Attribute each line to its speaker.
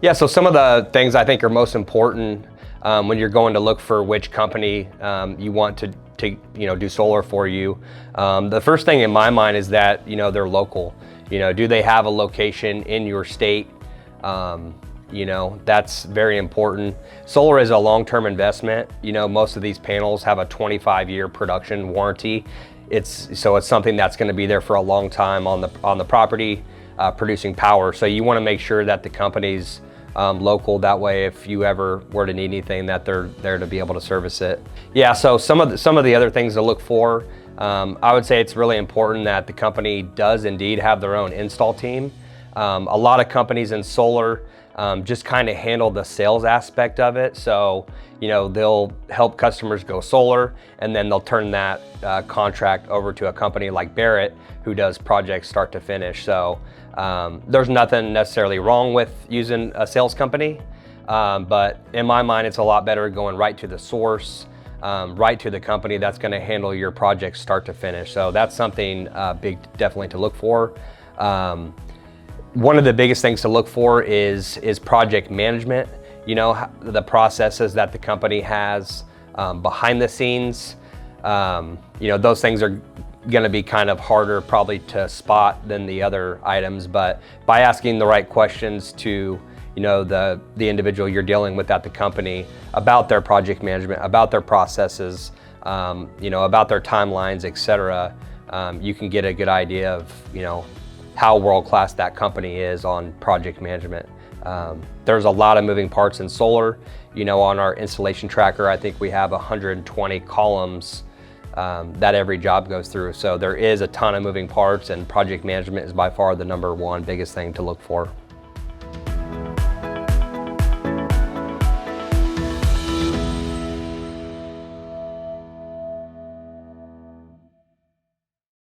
Speaker 1: Yeah, so some of the things I think are most important when you're going to look for which company you want to do solar for you. The first thing in my mind is that they're local. Do they have a location in your state? That's very important. Solar is a long-term investment. Most of these panels have a 25-year production warranty. It's something that's going to be there for a long time on the property, producing power. So you want to make sure that the company's local. That way, if you ever were to need anything, that they're there to be able to service it. Yeah. So some of the other things to look for, I would say it's really important that the company does indeed have their own install team. A lot of companies in solar just kind of handle the sales aspect of it. So, they'll help customers go solar, and then they'll turn that contract over to a company like Barrett, who does projects start to finish. So there's nothing necessarily wrong with using a sales company, but in my mind, it's a lot better going right to the source, right to the company that's going to handle your project start to finish. So that's something big, definitely to look for. One of the biggest things to look for is project management. The processes that the company has behind the scenes. Those things are going to be kind of harder probably to spot than the other items, but by asking the right questions to the individual you're dealing with at the company about their project management, about their processes, about their timelines, etc., you can get a good idea of how world-class that company is on project management. There's a lot of moving parts in solar. On our installation tracker, I think we have 120 columns that every job goes through. So there is a ton of moving parts, and project management is by far the #1 biggest thing to look for.